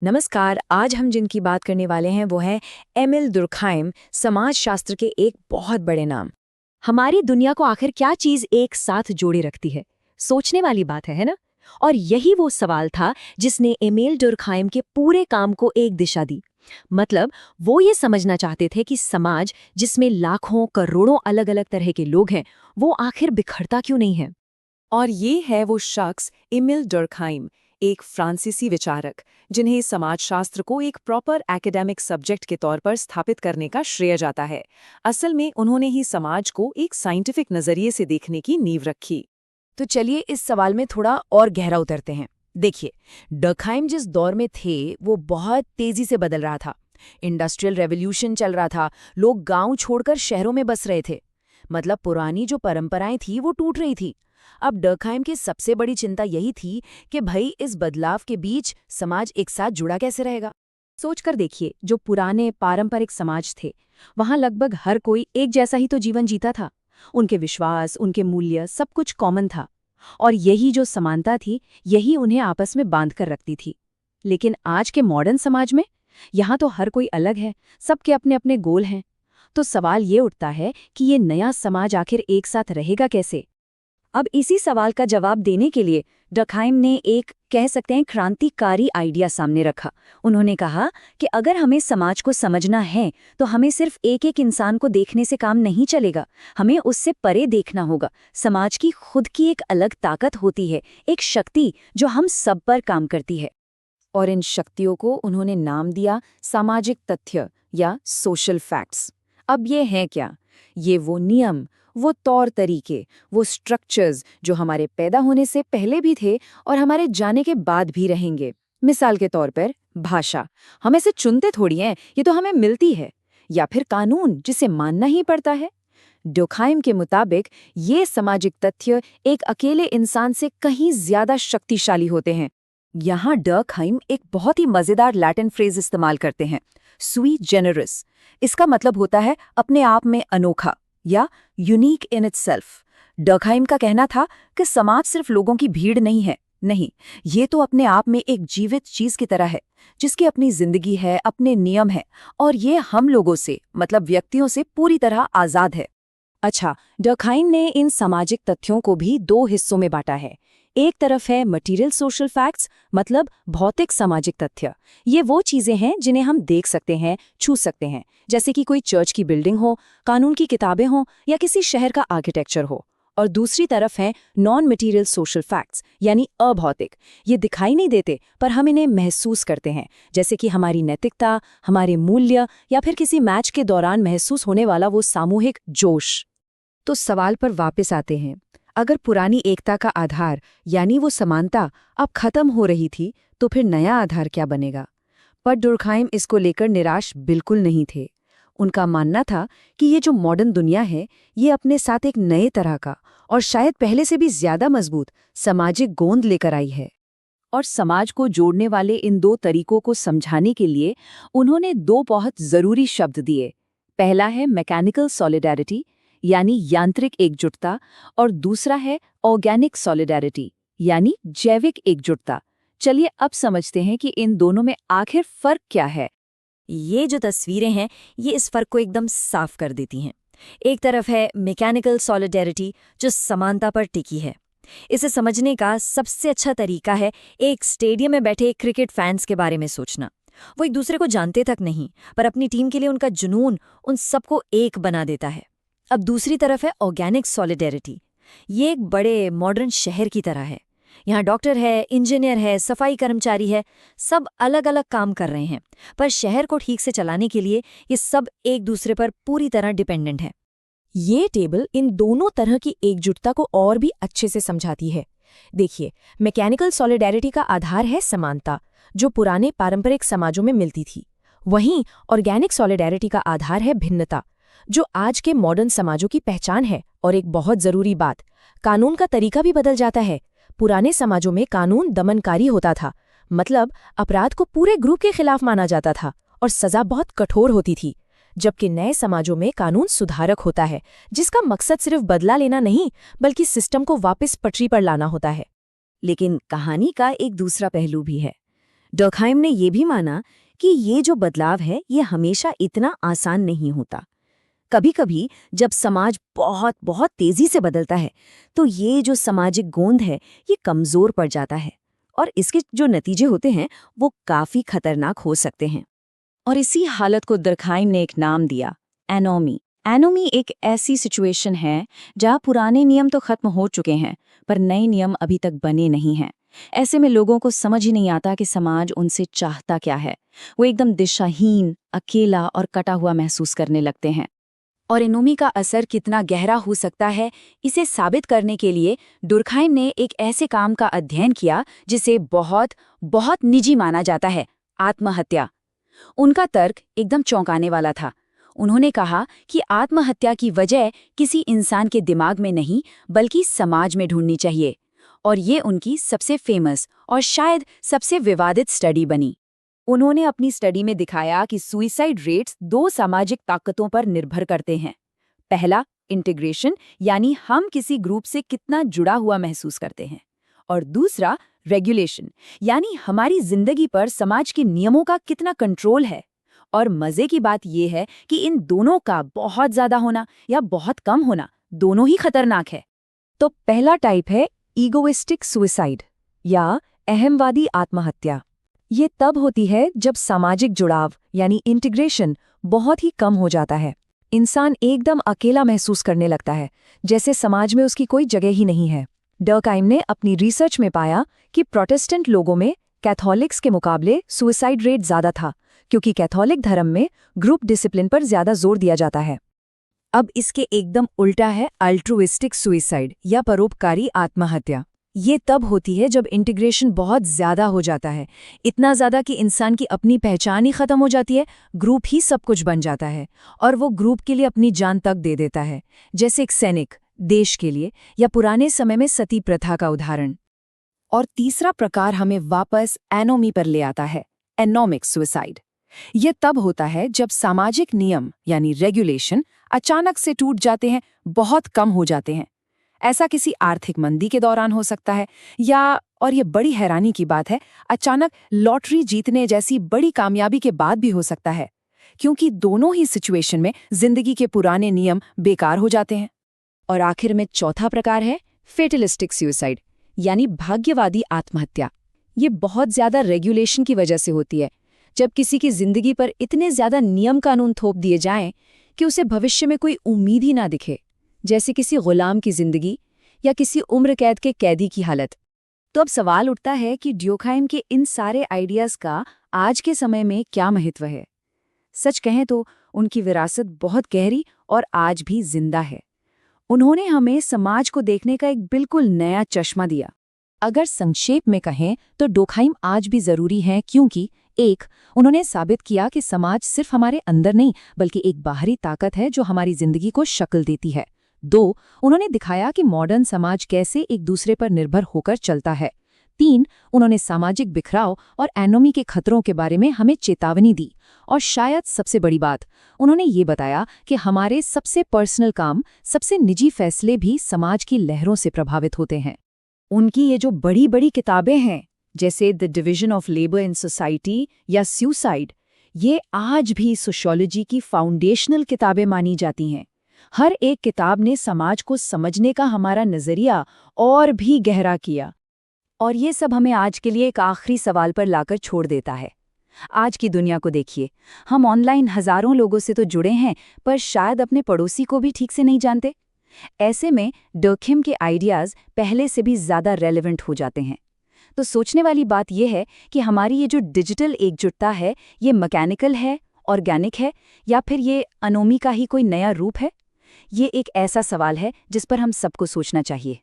नमस्कार। आज हम जिनकी बात करने वाले हैं वो है एमिल दुर्खाइम, समाजशास्त्र के एक बहुत बड़े नाम। हमारी दुनिया को आखिर क्या चीज एक साथ जोड़े रखती है? सोचने वाली बात है ना? और यही वो सवाल था जिसने एमिल डुर्खाइम के पूरे काम को एक दिशा दी। मतलब वो ये समझना चाहते थे कि समाज जिसमें लाखों करोड़ों अलग अलग तरह के लोग हैं, वो आखिर बिखरता क्यों नहीं है। और ये है वो शख्स एमिल डुर्खाइम, एक फ्रांसीसी विचारक जिन्हें समाजशास्त्र को एक प्रॉपर एकेडमिक सब्जेक्ट के तौर पर स्थापित करने का श्रेय जाता है। असल में उन्होंने ही समाज को एक साइंटिफिक नजरिए से देखने की नींव रखी। तो चलिए इस सवाल में थोड़ा और गहरा उतरते हैं। देखिए, डर्खाइम जिस दौर में थे वो बहुत तेजी से बदल रहा था। इंडस्ट्रियल रेवोल्यूशन चल रहा था, लोग गांव छोड़कर शहरों में बस रहे थे। मतलब पुरानी जो परंपराएं थी वो टूट रही थी। अब डर्खाइम की सबसे बड़ी चिंता यही थी कि भाई इस बदलाव के बीच समाज एक साथ जुड़ा कैसे रहेगा। सोचकर देखिए, जो पुराने पारंपरिक समाज थे, वहां लगभग हर कोई एक जैसा ही तो जीवन जीता था। उनके विश्वास, उनके मूल्य, सब कुछ कॉमन था। और यही जो समानता थी, यही उन्हें आपस में बांध कर रखती थी। लेकिन आज के मॉडर्न समाज में यहाँ तो हर कोई अलग है, सबके अपने अपने गोल हैं। तो सवाल ये उठता है कि ये नया समाज आखिर एक साथ रहेगा कैसे। अब इसी सवाल का जवाब देने के लिए डर्खाइम ने एक, कह सकते हैं, क्रांतिकारी आइडिया सामने रखा। उन्होंने कहा कि अगर हमें समाज को समझना है तो हमें सिर्फ एक एक इंसान को देखने से काम नहीं चलेगा, हमें उससे परे देखना होगा। समाज की खुद की एक अलग ताकत होती है, एक शक्ति जो हम सब पर काम करती है। और इन शक्तियों को उन्होंने नाम दिया सामाजिक तथ्य या सोशल फैक्ट्स। अब ये हैं क्या? ये वो नियम, वो तौर तरीके, वो स्ट्रक्चर्स जो हमारे पैदा होने से पहले भी थे और हमारे जाने के बाद भी रहेंगे। मिसाल के तौर पर भाषा, हम इसे चुनते थोड़ी हैं, ये तो हमें मिलती है। या फिर कानून, जिसे मानना ही पड़ता है। डुर्खाइम के मुताबिक ये सामाजिक तथ्य एक अकेले इंसान से कहीं ज्यादा शक्तिशाली होते हैं। यहाँ डर्खाइम एक बहुत ही मजेदार लैटिन फ्रेज इस्तेमाल करते हैं, सुई जेनरिस। इसका मतलब होता है अपने आप में अनोखा या यूनिक इन इटसेल्फ। डर्खाइम का कहना था कि समाज सिर्फ लोगों की भीड़ नहीं है, नहीं, ये तो अपने आप में एक जीवित चीज की तरह है, जिसकी अपनी जिंदगी है, अपने नियम है, और ये हम लोगों से, मतलब व्यक्तियों से पूरी तरह आजाद है। अच्छा, डर्खाइम ने इन सामाजिक तथ्यों को भी दो हिस्सों में बांटा है। एक तरफ है मटेरियल सोशल फैक्ट्स, मतलब भौतिक सामाजिक तथ्य। ये वो चीजें हैं जिन्हें हम देख सकते हैं, छू सकते हैं, जैसे कि कोई चर्च की बिल्डिंग हो, कानून की किताबें हों या किसी शहर का आर्किटेक्चर हो। और दूसरी तरफ है नॉन मटेरियल सोशल फैक्ट्स, यानी अभौतिक। ये दिखाई नहीं देते पर हम इन्हें महसूस करते हैं, जैसे कि हमारी नैतिकता, हमारे मूल्य, या फिर किसी मैच के दौरान महसूस होने वाला वो सामूहिक जोश। तो सवाल पर वापस आते हैं। अगर पुरानी एकता का आधार, यानी वो समानता, अब खत्म हो रही थी, तो फिर नया आधार क्या बनेगा? पर डुर्खाइम इसको लेकर निराश बिल्कुल नहीं थे। उनका मानना था कि ये जो मॉडर्न दुनिया है, ये अपने साथ एक नए तरह का और शायद पहले से भी ज्यादा मजबूत सामाजिक गोंद लेकर आई है। और समाज को जोड़ने वाले इन दो तरीकों को समझाने के लिए उन्होंने दो बहुत जरूरी शब्द दिए। पहला है मैकेनिकल सॉलिडैरिटी, यानी यांत्रिक एकजुटता, और दूसरा है ऑर्गेनिक सॉलिडैरिटी, यानी जैविक एकजुटता। चलिए अब समझते हैं कि इन दोनों में आखिर फर्क क्या है। ये जो तस्वीरें हैं, ये इस फर्क को एकदम साफ कर देती हैं। एक तरफ है मैकेनिकल सॉलिडैरिटी, जो समानता पर टिकी है। इसे समझने का सबसे अच्छा तरीका है एक स्टेडियम में बैठे क्रिकेट फैंस के बारे में सोचना। वो एक दूसरे को जानते तक नहीं, पर अपनी टीम के लिए उनका जुनून उन सबको एक बना देता है। अब दूसरी तरफ है ऑर्गेनिक सॉलिडैरिटी। ये एक बड़े मॉडर्न शहर की तरह है। यहाँ डॉक्टर है, इंजीनियर है, सफाई कर्मचारी है, सब अलग अलग काम कर रहे हैं, पर शहर को ठीक से चलाने के लिए ये सब एक दूसरे पर पूरी तरह डिपेंडेंट है। ये टेबल इन दोनों तरह की एकजुटता को और भी अच्छे से समझाती है। देखिए, मैकेनिकल सॉलिडैरिटी का आधार है समानता, जो पुराने पारंपरिक समाजों में मिलती थी। वहीं ऑर्गेनिक सॉलिडैरिटी का आधार है भिन्नता, जो आज के मॉडर्न समाजों की पहचान है। और एक बहुत जरूरी बात, कानून का तरीका भी बदल जाता है। पुराने समाजों में कानून दमनकारी होता था, मतलब अपराध को पूरे ग्रुप के खिलाफ माना जाता था और सजा बहुत कठोर होती थी। जबकि नए समाजों में कानून सुधारक होता है, जिसका मकसद सिर्फ बदला लेना नहीं, बल्कि सिस्टम को वापस पटरी पर लाना होता है। लेकिन कहानी का एक दूसरा पहलू भी है। डर्कहाइम ने ये भी माना कि ये जो बदलाव है ये हमेशा इतना आसान नहीं होता। कभी-कभी जब समाज बहुत बहुत तेजी से बदलता है तो ये जो सामाजिक गोंद है ये कमजोर पड़ जाता है और इसके जो नतीजे होते हैं वो काफी खतरनाक हो सकते हैं। और इसी हालत को डर्कहाइम ने एक नाम दिया, एनोमी। एनोमी एक ऐसी सिचुएशन है जहाँ पुराने नियम तो खत्म हो चुके हैं पर नए नियम अभी तक बने नहीं हैं। ऐसे में लोगों को समझ ही नहीं आता कि समाज उनसे चाहता क्या है। वो एकदम दिशाहीन, अकेला और कटा हुआ महसूस करने लगते हैं। और एनोमी का असर कितना गहरा हो सकता है, इसे साबित करने के लिए डुर्कहाइम ने एक ऐसे काम का अध्ययन किया जिसे बहुत बहुत निजी माना जाता है, आत्महत्या। उनका तर्क एकदम चौंकाने वाला था। उन्होंने कहा कि आत्महत्या की वजह किसी इंसान के दिमाग में नहीं बल्कि समाज में ढूंढनी चाहिए। और ये उनकी सबसे फेमस और शायद सबसे विवादित स्टडी बनी। उन्होंने अपनी स्टडी में दिखाया कि सुइसाइड रेट्स 2 सामाजिक ताकतों पर निर्भर करते हैं। पहला, इंटीग्रेशन, यानी हम किसी ग्रुप से कितना जुड़ा हुआ महसूस करते हैं, और दूसरा, रेगुलेशन, यानी हमारी जिंदगी पर समाज के नियमों का कितना कंट्रोल है। और मजे की बात यह है कि इन दोनों का बहुत ज्यादा होना या बहुत कम होना दोनों ही खतरनाक है। तो पहला टाइप है ईगोइस्टिक सुइसाइड या अहमवादी आत्महत्या। ये तब होती है जब सामाजिक जुड़ाव यानी इंटीग्रेशन बहुत ही कम हो जाता है। इंसान एकदम अकेला महसूस करने लगता है, जैसे समाज में उसकी कोई जगह ही नहीं है। डर्कहाइम ने अपनी रिसर्च में पाया कि प्रोटेस्टेंट लोगों में कैथोलिक्स के मुकाबले सुइसाइड रेट ज्यादा था, क्योंकि कैथोलिक धर्म में ग्रुप डिसिप्लिन पर ज्यादा जोर दिया जाता है। अब इसके एकदम उल्टा है अल्ट्रुइस्टिक सुइसाइड या परोपकारी आत्महत्या। ये तब होती है जब इंटीग्रेशन बहुत ज्यादा हो जाता है, इतना ज्यादा कि इंसान की अपनी पहचान ही खत्म हो जाती है, ग्रुप ही सब कुछ बन जाता है और वो ग्रुप के लिए अपनी जान तक दे देता है, जैसे एक सैनिक देश के लिए, या पुराने समय में सती प्रथा का उदाहरण। और तीसरा प्रकार हमें वापस एनोमी पर ले आता है, एनोमिक सुइसाइड। ये तब होता है जब सामाजिक नियम यानी रेगुलेशन अचानक से टूट जाते हैं, बहुत कम हो जाते हैं। ऐसा किसी आर्थिक मंदी के दौरान हो सकता है, या, और ये बड़ी हैरानी की बात है, अचानक लॉटरी जीतने जैसी बड़ी कामयाबी के बाद भी हो सकता है, क्योंकि दोनों ही सिचुएशन में जिंदगी के पुराने नियम बेकार हो जाते हैं। और आखिर में चौथा प्रकार है फेटलिस्टिक सुइसाइड यानी भाग्यवादी आत्महत्या। ये बहुत ज्यादा रेगुलेशन की वजह से होती है, जब किसी की जिंदगी पर इतने ज्यादा नियम कानून थोप दिए जाएं कि उसे भविष्य में कोई उम्मीद ही ना दिखे, जैसे किसी गुलाम की जिंदगी या किसी उम्र कैद के कैदी की हालत। तो अब सवाल उठता है कि डर्कहाइम के इन सारे आइडियाज का आज के समय में क्या महत्व है। सच कहें तो उनकी विरासत बहुत गहरी और आज भी जिंदा है। उन्होंने हमें समाज को देखने का एक बिल्कुल नया चश्मा दिया। अगर संक्षेप में कहें तो डर्कहाइम आज भी जरूरी हैं, क्योंकि 1. उन्होंने साबित किया कि समाज सिर्फ हमारे अंदर नहीं बल्कि एक बाहरी ताकत है जो हमारी जिंदगी को शक्ल देती है। 2. उन्होंने दिखाया कि मॉडर्न समाज कैसे एक दूसरे पर निर्भर होकर चलता है। 3. उन्होंने सामाजिक बिखराव और एनोमी के खतरों के बारे में हमें चेतावनी दी। और शायद सबसे बड़ी बात, उन्होंने ये बताया कि हमारे सबसे पर्सनल काम, सबसे निजी फैसले भी समाज की लहरों से प्रभावित होते हैं। उनकी ये जो बड़ी बड़ी किताबें हैं, जैसे the division of labour in society या सुसाइड, ये आज भी सोशियोलॉजी की फाउंडेशनल किताबें मानी जाती हैं। हर एक किताब ने समाज को समझने का हमारा नजरिया और भी गहरा किया। और ये सब हमें आज के लिए एक आखिरी सवाल पर लाकर छोड़ देता है। आज की दुनिया को देखिए, हम ऑनलाइन हजारों लोगों से तो जुड़े हैं, पर शायद अपने पड़ोसी को भी ठीक से नहीं जानते। ऐसे में डर्कहाइम के आइडियाज पहले से भी ज्यादा रेलेवेंट हो जाते हैं। तो सोचने वाली बात यह है कि हमारी ये जो डिजिटल एकजुटता है, ये मैकेनिकल है, ऑर्गेनिक है, या फिर ये एनोमी का ही कोई नया रूप है? ये एक ऐसा सवाल है जिस पर हम सबको सोचना चाहिए।